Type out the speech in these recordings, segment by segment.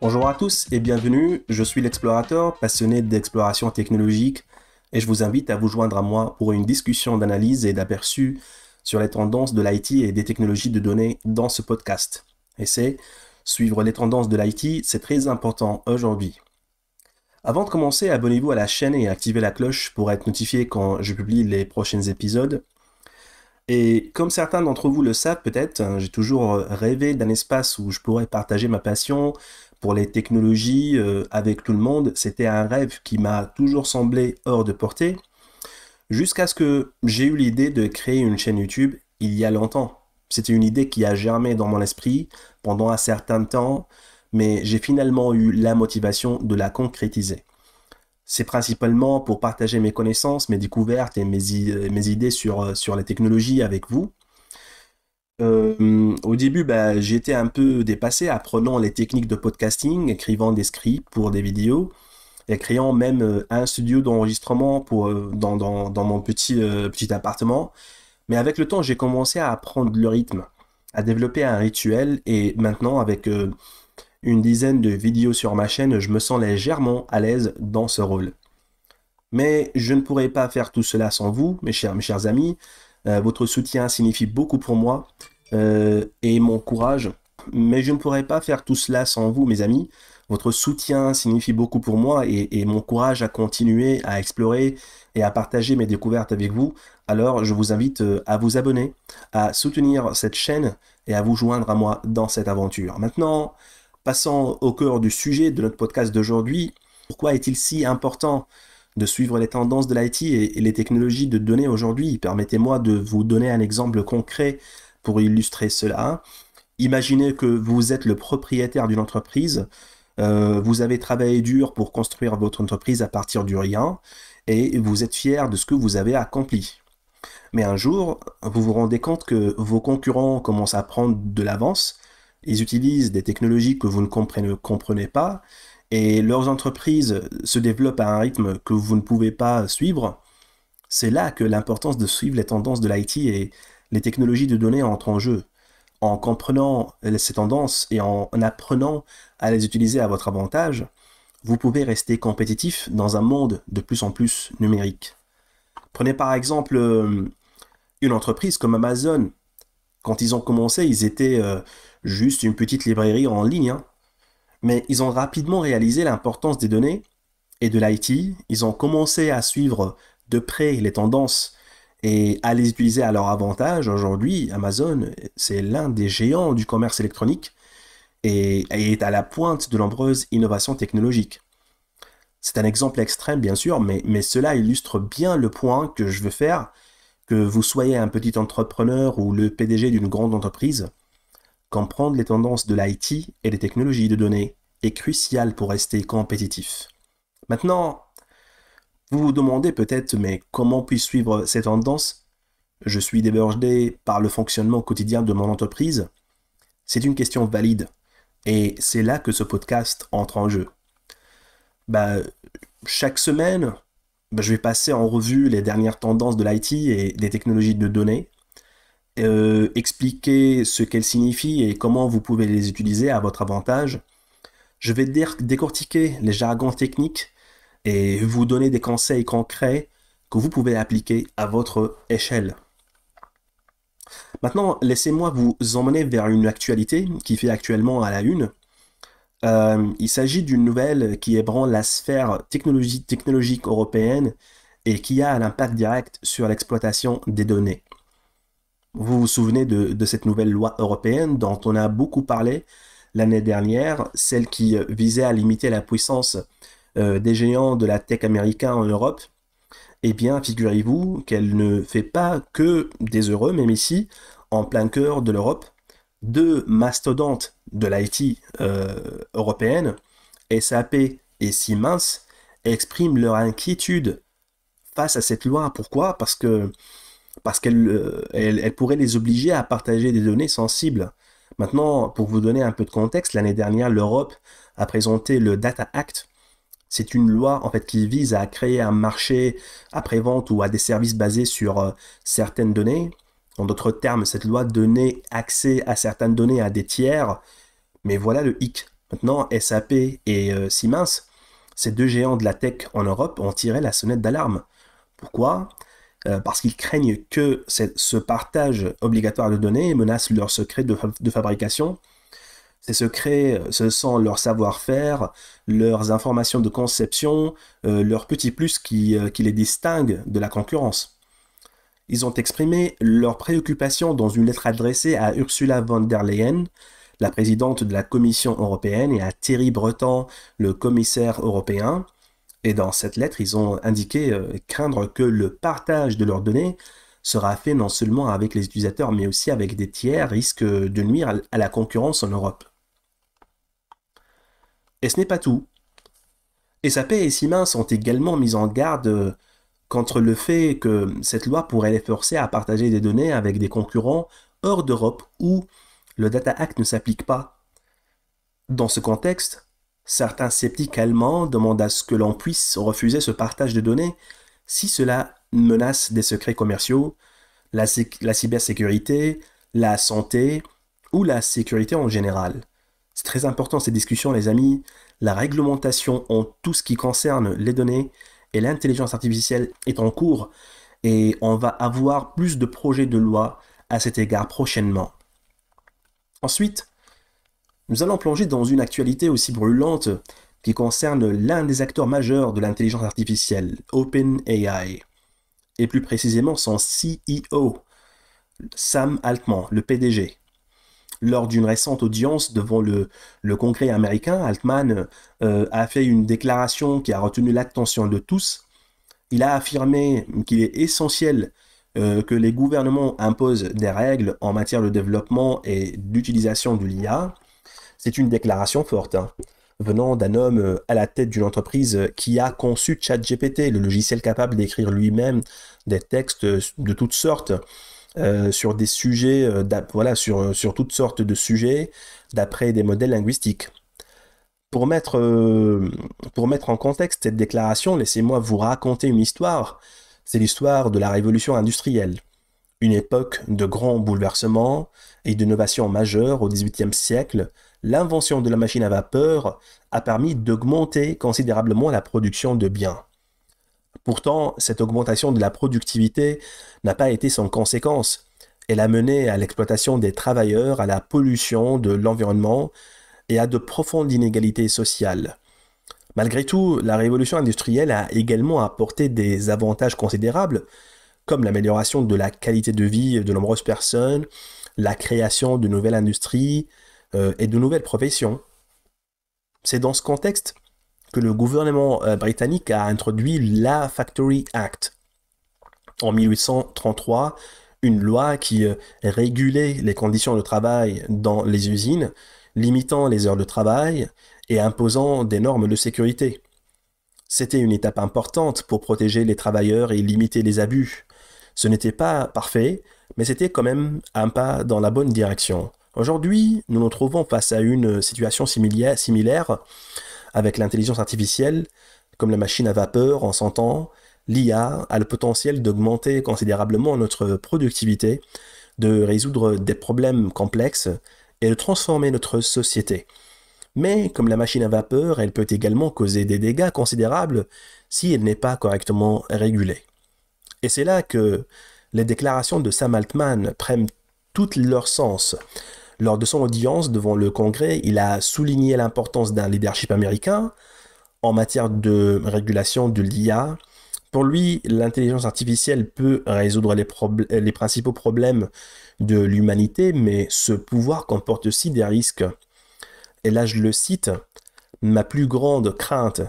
Bonjour à tous et bienvenue, je suis l'explorateur passionné d'exploration technologique et je vous invite à vous joindre à moi pour une discussion d'analyse et d'aperçu sur les tendances de l'IT et des technologies de données dans ce podcast. Et c'est suivre les tendances de l'IT, c'est très important aujourd'hui. Avant de commencer, abonnez-vous à la chaîne et activez la cloche pour être notifié quand je publie les prochains épisodes. Et comme certains d'entre vous le savent peut-être, j'ai toujours rêvé d'un espace où je pourrais partager ma passion pour les technologies avec tout le monde. C'était un rêve qui m'a toujours semblé hors de portée, jusqu'à ce que j'ai eu l'idée de créer une chaîne YouTube il y a longtemps. C'était une idée qui a germé dans mon esprit pendant un certain temps, mais j'ai finalement eu la motivation de la concrétiser. C'est principalement pour partager mes connaissances, mes découvertes et mes idées sur les technologies avec vous. Au début, j'étais un peu dépassé, apprenant les techniques de podcasting, écrivant des scripts pour des vidéos, et créant même un studio d'enregistrement dans mon petit appartement. Mais avec le temps, j'ai commencé à apprendre le rythme, à développer un rituel, et maintenant, avec une dizaine de vidéos sur ma chaîne, je me sens légèrement à l'aise dans ce rôle. Mais je ne pourrais pas faire tout cela sans vous, mes chers amis. Votre soutien signifie beaucoup pour moi et mon courage. Mais je ne pourrais pas faire tout cela sans vous, mes amis. Votre soutien signifie beaucoup pour moi et mon courage à continuer à explorer et à partager mes découvertes avec vous. Alors, je vous invite à vous abonner, à soutenir cette chaîne et à vous joindre à moi dans cette aventure. Maintenant, passons au cœur du sujet de notre podcast d'aujourd'hui. Pourquoi est-il si important de suivre les tendances de l'IT et les technologies de données aujourd'hui? Permettez-moi de vous donner un exemple concret pour illustrer cela. Imaginez que vous êtes le propriétaire d'une entreprise, vous avez travaillé dur pour construire votre entreprise à partir du rien et vous êtes fier de ce que vous avez accompli. Mais un jour, vous vous rendez compte que vos concurrents commencent à prendre de l'avance, ils utilisent des technologies que vous ne comprenez pas et leurs entreprises se développent à un rythme que vous ne pouvez pas suivre. C'est là que l'importance de suivre les tendances de l'IT et les technologies de données entre en jeu. En comprenant ces tendances et en apprenant à les utiliser à votre avantage, vous pouvez rester compétitif dans un monde de plus en plus numérique. Prenez par exemple une entreprise comme Amazon. Quand ils ont commencé, ils étaient juste une petite librairie en ligne, hein. Mais ils ont rapidement réalisé l'importance des données et de l'IT. Ils ont commencé à suivre de près les tendances et à les utiliser à leur avantage. Aujourd'hui, Amazon, c'est l'un des géants du commerce électronique et est à la pointe de nombreuses innovations technologiques. C'est un exemple extrême, bien sûr, mais cela illustre bien le point que je veux faire, que vous soyez un petit entrepreneur ou le PDG d'une grande entreprise. Comprendre les tendances de l'IT et des technologies de données est crucial pour rester compétitif. Maintenant, vous vous demandez peut-être, mais comment puis-je suivre ces tendances? Je suis débordé par le fonctionnement quotidien de mon entreprise. C'est une question valide, et c'est là que ce podcast entre en jeu. Chaque semaine, je vais passer en revue les dernières tendances de l'IT et des technologies de données, expliquer ce qu'elles signifient et comment vous pouvez les utiliser à votre avantage. Je vais décortiquer les jargons techniques et vous donner des conseils concrets que vous pouvez appliquer à votre échelle. Maintenant, laissez-moi vous emmener vers une actualité qui fait actuellement à la une. Il s'agit d'une nouvelle qui ébranle la sphère technologique européenne et qui a un impact direct sur l'exploitation des données. Vous vous souvenez de cette nouvelle loi européenne dont on a beaucoup parlé l'année dernière, celle qui visait à limiter la puissance des géants de la tech américains en Europe? Eh bien, figurez-vous qu'elle ne fait pas que des heureux, même ici, en plein cœur de l'Europe. Deux mastodontes de l'IT européenne, SAP et Siemens, expriment leur inquiétude face à cette loi. Pourquoi? Parce qu'elle pourrait les obliger à partager des données sensibles. Maintenant, pour vous donner un peu de contexte, l'année dernière, l'Europe a présenté le Data Act. C'est une loi en fait qui vise à créer un marché après-vente ou à des services basés sur certaines données. En d'autres termes, cette loi donnait accès à certaines données à des tiers. Mais voilà le hic. Maintenant, SAP et Siemens, ces deux géants de la tech en Europe, ont tiré la sonnette d'alarme. Pourquoi? Parce qu'ils craignent que ce partage obligatoire de données menace leurs secrets de fabrication. Ces secrets, ce sont leur savoir-faire, leurs informations de conception, leurs petits plus qui les distinguent de la concurrence. Ils ont exprimé leurs préoccupations dans une lettre adressée à Ursula von der Leyen, la présidente de la Commission européenne, et à Thierry Breton, le commissaire européen. Et dans cette lettre, ils ont indiqué craindre que le partage de leurs données sera fait non seulement avec les utilisateurs, mais aussi avec des tiers, risque de nuire à la concurrence en Europe. Et ce n'est pas tout. SAP et Siemens ont également mis en garde contre le fait que cette loi pourrait les forcer à partager des données avec des concurrents hors d'Europe où le Data Act ne s'applique pas. Dans ce contexte, certains sceptiques allemands demandent à ce que l'on puisse refuser ce partage de données si cela menace des secrets commerciaux, la cybersécurité, la santé ou la sécurité en général. C'est très important ces discussions, les amis. La réglementation en tout ce qui concerne les données et l'intelligence artificielle est en cours et on va avoir plus de projets de loi à cet égard prochainement. Ensuite, nous allons plonger dans une actualité aussi brûlante qui concerne l'un des acteurs majeurs de l'intelligence artificielle, OpenAI, et plus précisément son CEO, Sam Altman, le PDG. Lors d'une récente audience devant le Congrès américain, Altman a fait une déclaration qui a retenu l'attention de tous. Il a affirmé qu'il est essentiel que les gouvernements imposent des règles en matière de développement et d'utilisation de l'IA. C'est une déclaration forte, venant d'un homme à la tête d'une entreprise qui a conçu ChatGPT, le logiciel capable d'écrire lui-même des textes de toutes sortes, sur des sujets, sur toutes sortes de sujets, d'après des modèles linguistiques. Pour mettre en contexte cette déclaration, laissez-moi vous raconter une histoire. C'est l'histoire de la révolution industrielle, une époque de grands bouleversements et d'innovations majeures au XVIIIe siècle. L'invention de la machine à vapeur a permis d'augmenter considérablement la production de biens. Pourtant, cette augmentation de la productivité n'a pas été sans conséquences. Elle a mené à l'exploitation des travailleurs, à la pollution de l'environnement et à de profondes inégalités sociales. Malgré tout, la révolution industrielle a également apporté des avantages considérables, comme l'amélioration de la qualité de vie de nombreuses personnes, la création de nouvelles industries et de nouvelles professions. C'est dans ce contexte que le gouvernement britannique a introduit la Factory Act en 1833, une loi qui régulait les conditions de travail dans les usines, limitant les heures de travail et imposant des normes de sécurité. C'était une étape importante pour protéger les travailleurs et limiter les abus. Ce n'était pas parfait, mais c'était quand même un pas dans la bonne direction. Aujourd'hui, nous nous trouvons face à une situation similaire avec l'intelligence artificielle, comme la machine à vapeur, on s'entend. L'IA a le potentiel d'augmenter considérablement notre productivité, de résoudre des problèmes complexes et de transformer notre société. Mais comme la machine à vapeur, elle peut également causer des dégâts considérables si elle n'est pas correctement régulée. Et c'est là que les déclarations de Sam Altman prennent tout leur sens. Lors de son audience devant le Congrès, il a souligné l'importance d'un leadership américain en matière de régulation de l'IA. Pour lui, l'intelligence artificielle peut résoudre les principaux problèmes de l'humanité, mais ce pouvoir comporte aussi des risques. Et là, je le cite, « Ma plus grande crainte,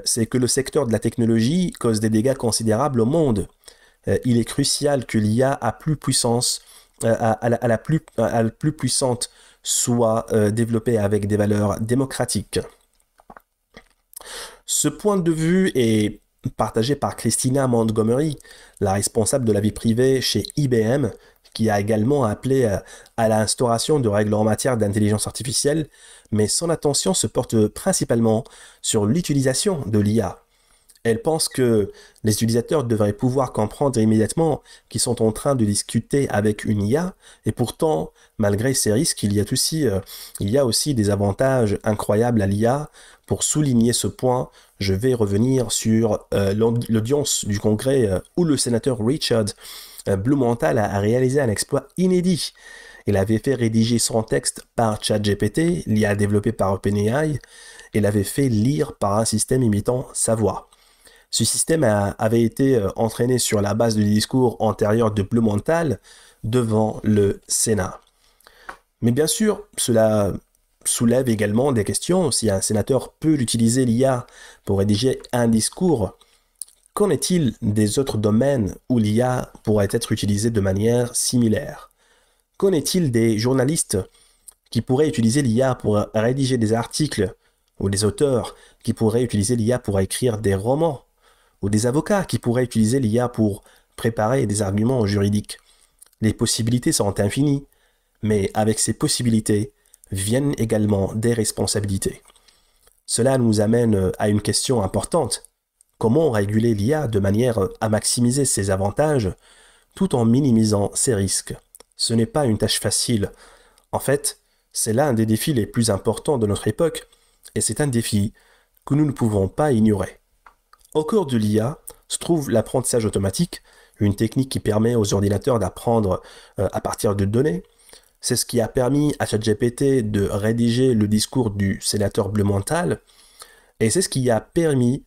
c'est que le secteur de la technologie cause des dégâts considérables au monde. Il est crucial que l'IA à plus puissante soit développée avec des valeurs démocratiques. » Ce point de vue est partagé par Christina Montgomery, la responsable de la vie privée chez IBM, qui a également appelé à l'instauration de règles en matière d'intelligence artificielle, mais son attention se porte principalement sur l'utilisation de l'IA. Elle pense que les utilisateurs devraient pouvoir comprendre immédiatement qu'ils sont en train de discuter avec une IA, et pourtant, malgré ces risques, il y a aussi des avantages incroyables à l'IA. Pour souligner ce point, je vais revenir sur l'audience du Congrès où le sénateur Richard Blumenthal a réalisé un exploit inédit. Il avait fait rédiger son texte par ChatGPT, l'IA développée par OpenAI, et l'avait fait lire par un système imitant sa voix. Ce système avait été entraîné sur la base du discours antérieur de Blumenthal devant le Sénat. Mais bien sûr, cela soulève également des questions. Si un sénateur peut utiliser l'IA pour rédiger un discours, qu'en est-il des autres domaines où l'IA pourrait être utilisée de manière similaire? Qu'en est-il des journalistes qui pourraient utiliser l'IA pour rédiger des articles, ou des auteurs qui pourraient utiliser l'IA pour écrire des romans, ou des avocats qui pourraient utiliser l'IA pour préparer des arguments juridiques? Les possibilités sont infinies, mais avec ces possibilités viennent également des responsabilités. Cela nous amène à une question importante. Comment réguler l'IA de manière à maximiser ses avantages tout en minimisant ses risques? Ce n'est pas une tâche facile. En fait, c'est l'un des défis les plus importants de notre époque, et c'est un défi que nous ne pouvons pas ignorer. Au cœur de l'IA se trouve l'apprentissage automatique, une technique qui permet aux ordinateurs d'apprendre à partir de données. C'est ce qui a permis à ChatGPT de rédiger le discours du sénateur Blumenthal, et c'est ce qui a permis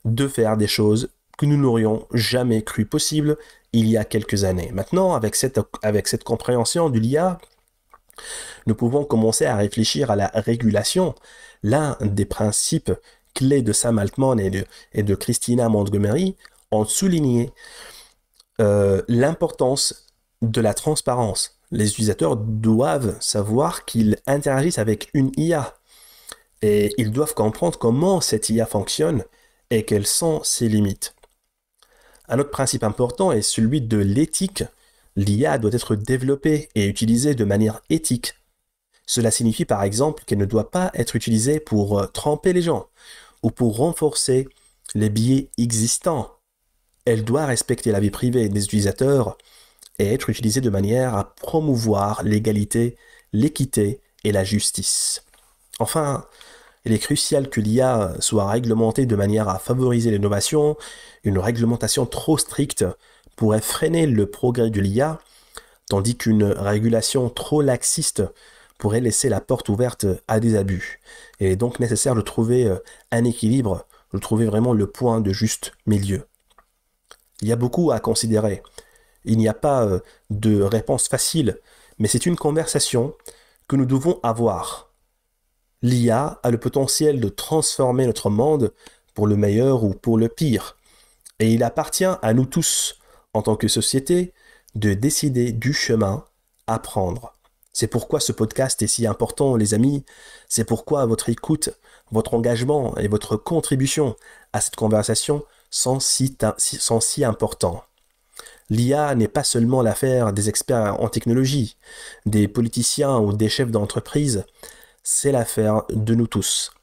de faire des choses que nous n'aurions jamais cru possibles il y a quelques années. Maintenant, avec cette compréhension de l'IA, nous pouvons commencer à réfléchir à la régulation. L'un des principes clés de Sam Altman et de Christina Montgomery ont souligné l'importance de la transparence. Les utilisateurs doivent savoir qu'ils interagissent avec une IA et ils doivent comprendre comment cette IA fonctionne et quelles sont ses limites. Un autre principe important est celui de l'éthique. L'IA doit être développée et utilisée de manière éthique. Cela signifie par exemple qu'elle ne doit pas être utilisée pour tromper les gens ou pour renforcer les biais existants. Elle doit respecter la vie privée des utilisateurs et être utilisée de manière à promouvoir l'égalité, l'équité et la justice. Enfin, il est crucial que l'IA soit réglementée de manière à favoriser l'innovation. Une réglementation trop stricte pourrait freiner le progrès de l'IA, tandis qu'une régulation trop laxiste pourrait laisser la porte ouverte à des abus. Il est donc nécessaire de trouver un équilibre, de trouver vraiment le point de juste milieu. Il y a beaucoup à considérer. Il n'y a pas de réponse facile, mais c'est une conversation que nous devons avoir. L'IA a le potentiel de transformer notre monde pour le meilleur ou pour le pire. Et il appartient à nous tous, en tant que société, de décider du chemin à prendre. C'est pourquoi ce podcast est si important, les amis. C'est pourquoi votre écoute, votre engagement et votre contribution à cette conversation sont si importants. L'IA n'est pas seulement l'affaire des experts en technologie, des politiciens ou des chefs d'entreprise, c'est l'affaire de nous tous.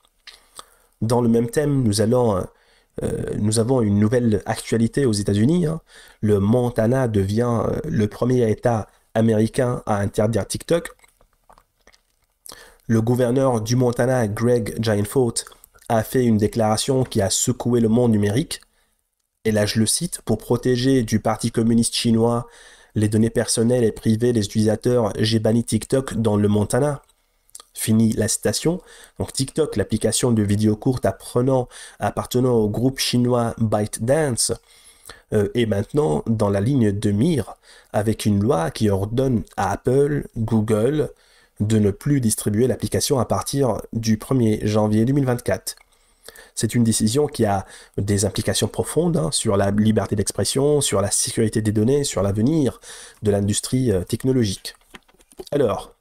Dans le même thème, nous avons une nouvelle actualité aux États-Unis. Le Montana devient le premier État américain à interdire TikTok. Le gouverneur du Montana, Greg Gianforte, a fait une déclaration qui a secoué le monde numérique. Et là, je le cite, pour protéger du Parti communiste chinois les données personnelles et privées des utilisateurs, j'ai banni TikTok dans le Montana. Fini la citation. Donc TikTok, l'application de vidéos courtes appartenant au groupe chinois ByteDance, est maintenant dans la ligne de mire avec une loi qui ordonne à Apple, Google, de ne plus distribuer l'application à partir du 1er janvier 2024. C'est une décision qui a des implications profondes sur la liberté d'expression, sur la sécurité des données, sur l'avenir de l'industrie technologique. Alors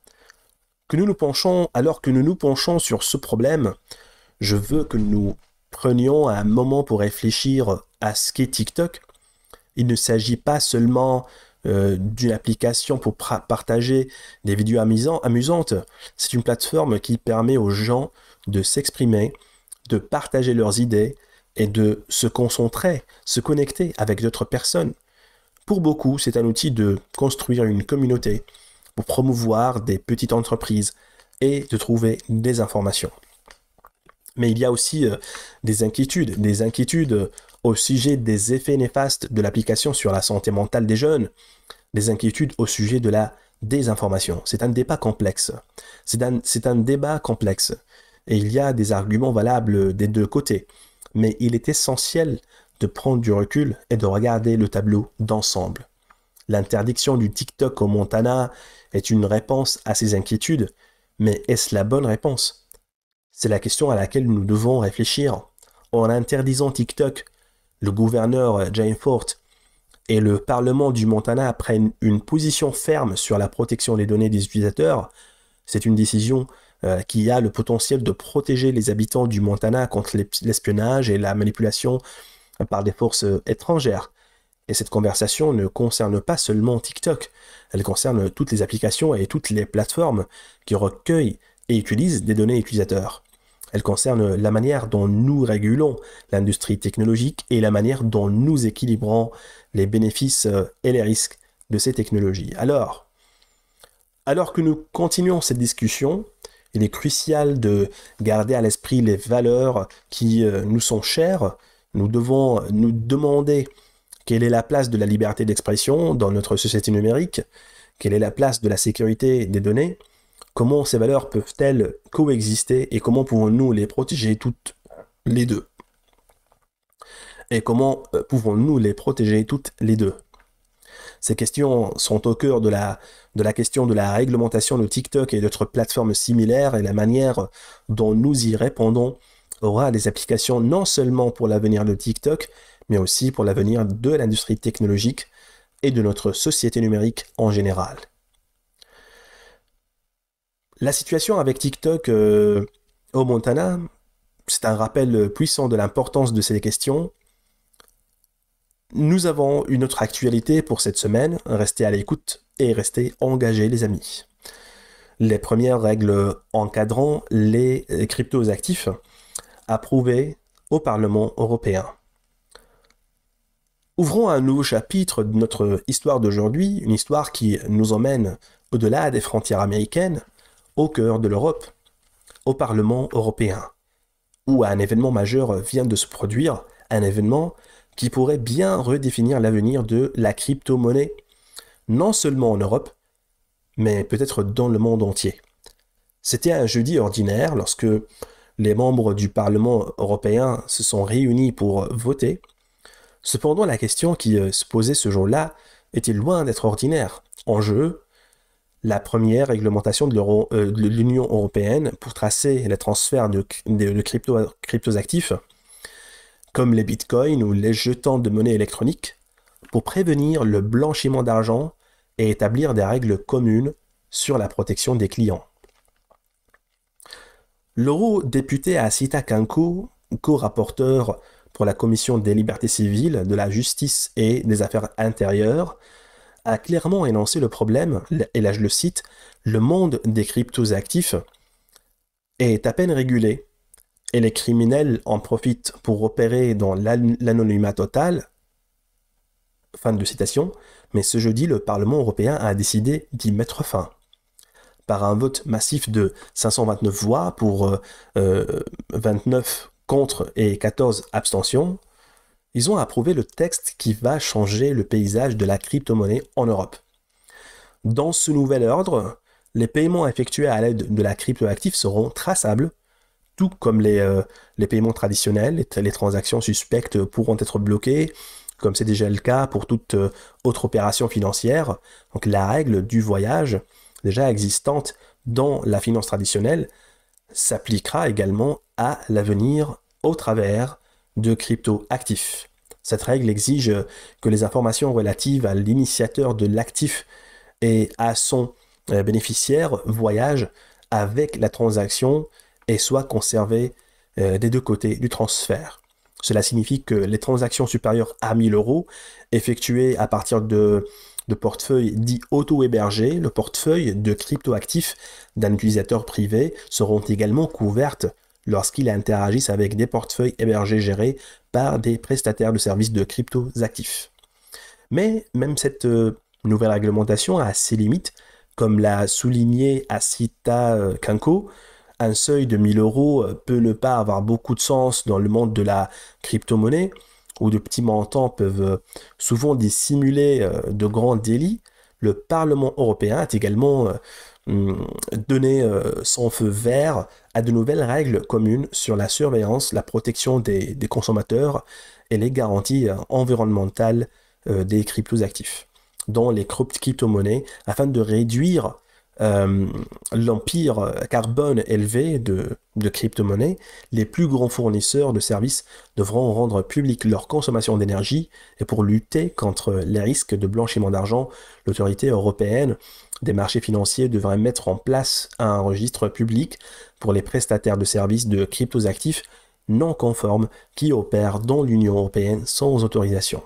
que nous nous penchons sur ce problème, je veux que nous prenions un moment pour réfléchir à ce qu'est TikTok. Il ne s'agit pas seulement d'une application pour partager des vidéos amusantes. C'est une plateforme qui permet aux gens de s'exprimer, de partager leurs idées, et de se concentrer, se connecter avec d'autres personnes. Pour beaucoup, c'est un outil de construire une communauté, pour promouvoir des petites entreprises et de trouver des informations. Mais il y a aussi des inquiétudes au sujet des effets néfastes de l'application sur la santé mentale des jeunes, des inquiétudes au sujet de la désinformation. C'est un débat complexe. C'est un débat complexe. Et il y a des arguments valables des deux côtés. Mais il est essentiel de prendre du recul et de regarder le tableau d'ensemble. L'interdiction du TikTok au Montana est une réponse à ces inquiétudes, mais est-ce la bonne réponse? C'est la question à laquelle nous devons réfléchir. En interdisant TikTok, le gouverneur Jay Fort et le Parlement du Montana prennent une position ferme sur la protection des données des utilisateurs. C'est une décision qui a le potentiel de protéger les habitants du Montana contre l'espionnage et la manipulation par des forces étrangères. Et cette conversation ne concerne pas seulement TikTok, elle concerne toutes les applications et toutes les plateformes qui recueillent et utilisent des données utilisateurs. Elle concerne la manière dont nous régulons l'industrie technologique et la manière dont nous équilibrons les bénéfices et les risques de ces technologies. Alors que nous continuons cette discussion, il est crucial de garder à l'esprit les valeurs qui nous sont chères. Nous devons nous demander quelle est la place de la liberté d'expression dans notre société numérique, quelle est la place de la sécurité des données, comment ces valeurs peuvent-elles coexister et comment pouvons-nous les protéger toutes les deux. Ces questions sont au cœur de la question de la réglementation de TikTok et d'autres plateformes similaires, et la manière dont nous y répondons aura des applications non seulement pour l'avenir de TikTok, mais aussi pour l'avenir de l'industrie technologique et de notre société numérique en général. La situation avec TikTok au Montana, c'est un rappel puissant de l'importance de ces questions. Nous avons une autre actualité pour cette semaine. Restez à l'écoute et restez engagés, les amis. Les premières règles encadrant les cryptos actifs approuvées au Parlement européen. Ouvrons un nouveau chapitre de notre histoire d'aujourd'hui, une histoire qui nous emmène au-delà des frontières américaines, au cœur de l'Europe, au Parlement européen, où un événement majeur vient de se produire, un événement qui pourrait bien redéfinir l'avenir de la crypto-monnaie, non seulement en Europe, mais peut-être dans le monde entier. C'était un jeudi ordinaire lorsque les membres du Parlement européen se sont réunis pour voter. Cependant, la question qui se posait ce jour-là était loin d'être ordinaire. En jeu, la première réglementation de l'Union européenne pour tracer les transferts de cryptos actifs, comme les bitcoins ou les jetons de monnaie électronique, pour prévenir le blanchiment d'argent et établir des règles communes sur la protection des clients. L'eurodéputé Asita Kanko, co-rapporteur pour la Commission des libertés civiles, de la justice et des affaires intérieures, a clairement énoncé le problème, et là je le cite, « Le monde des cryptos actifs est à peine régulé, et les criminels en profitent pour opérer dans l'anonymat total. » Fin de citation. Mais ce jeudi, le Parlement européen a décidé d'y mettre fin. Par un vote massif de 529 voix pour 29 contre et 14 abstentions, ils ont approuvé le texte qui va changer le paysage de la crypto-monnaie en Europe. Dans ce nouvel ordre, les paiements effectués à l'aide de la crypto-actif seront traçables, tout comme les paiements traditionnels. Les transactions suspectes pourront être bloquées, comme c'est déjà le cas pour toute autre opération financière. Donc la règle du voyage, déjà existante dans la finance traditionnelle, s'appliquera également à l'avenir au travers de crypto-actifs. Cette règle exige que les informations relatives à l'initiateur de l'actif et à son bénéficiaire voyagent avec la transaction et soient conservées des deux côtés du transfert. Cela signifie que les transactions supérieures à 1 000 € effectuées à partir de portefeuilles dits auto-hébergés, le portefeuille de crypto-actifs d'un utilisateur privé, seront également couvertes lorsqu'ils interagissent avec des portefeuilles hébergés gérés par des prestataires de services de cryptos actifs. Mais même cette nouvelle réglementation a ses limites, comme l'a souligné Asita Kanko. Un seuil de 1000 euros peut ne pas avoir beaucoup de sens dans le monde de la crypto-monnaie, où de petits montants peuvent souvent dissimuler de grands délits. Le Parlement européen a également donné son feu vert à de nouvelles règles communes sur la surveillance, la protection des consommateurs et les garanties environnementales des cryptos actifs dans les crypto-monnaies afin de réduire l'empire carbone élevé de crypto-monnaies. Les plus grands fournisseurs de services devront rendre publique leur consommation d'énergie et pour lutter contre les risques de blanchiment d'argent, l'autorité européenne des marchés financiers devrait mettre en place un registre public pour les prestataires de services de cryptos actifs non conformes qui opèrent dans l'Union européenne sans autorisation.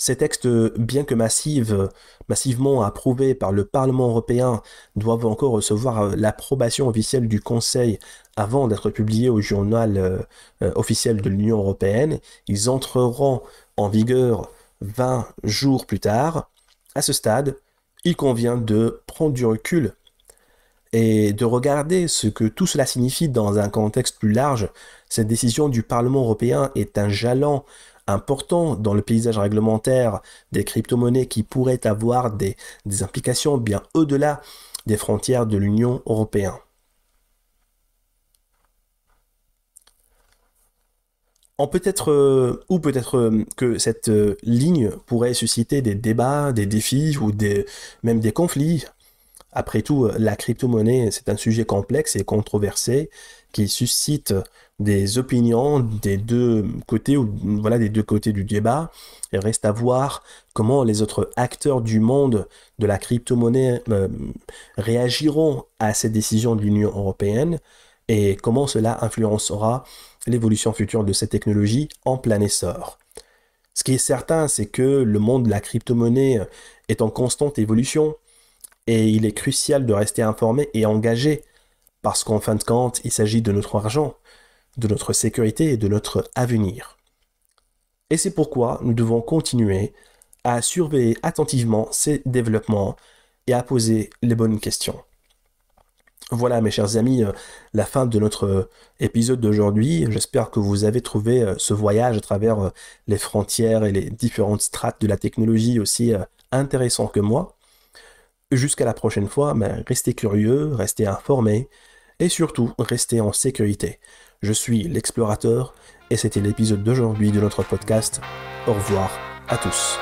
Ces textes, bien que massivement approuvés par le Parlement européen, doivent encore recevoir l'approbation officielle du Conseil avant d'être publiés au journal officiel de l'Union européenne. Ils entreront en vigueur 20 jours plus tard. À ce stade, il convient de prendre du recul et de regarder ce que tout cela signifie dans un contexte plus large. Cette décision du Parlement européen est un jalon important dans le paysage réglementaire des crypto-monnaies qui pourrait avoir des implications bien au-delà des frontières de l'Union européenne. Peut-être que cette ligne pourrait susciter des débats, des défis ou même des conflits. Après tout, la crypto-monnaie, c'est un sujet complexe et controversé qui suscite des opinions des deux côtés, des deux côtés du débat. Il reste à voir comment les autres acteurs du monde de la crypto-monnaie réagiront à cette décision de l'Union européenne et comment cela influencera l'évolution future de cette technologie en plein essor. Ce qui est certain, c'est que le monde de la crypto-monnaie est en constante évolution et il est crucial de rester informé et engagé parce qu'en fin de compte, il s'agit de notre argent, de notre sécurité et de notre avenir. Et c'est pourquoi nous devons continuer à surveiller attentivement ces développements et à poser les bonnes questions. Voilà mes chers amis, la fin de notre épisode d'aujourd'hui. J'espère que vous avez trouvé ce voyage à travers les frontières et les différentes strates de la technologie aussi intéressant que moi. Jusqu'à la prochaine fois, restez curieux, restez informés et surtout restez en sécurité. Je suis l'explorateur et c'était l'épisode d'aujourd'hui de notre podcast. Au revoir à tous.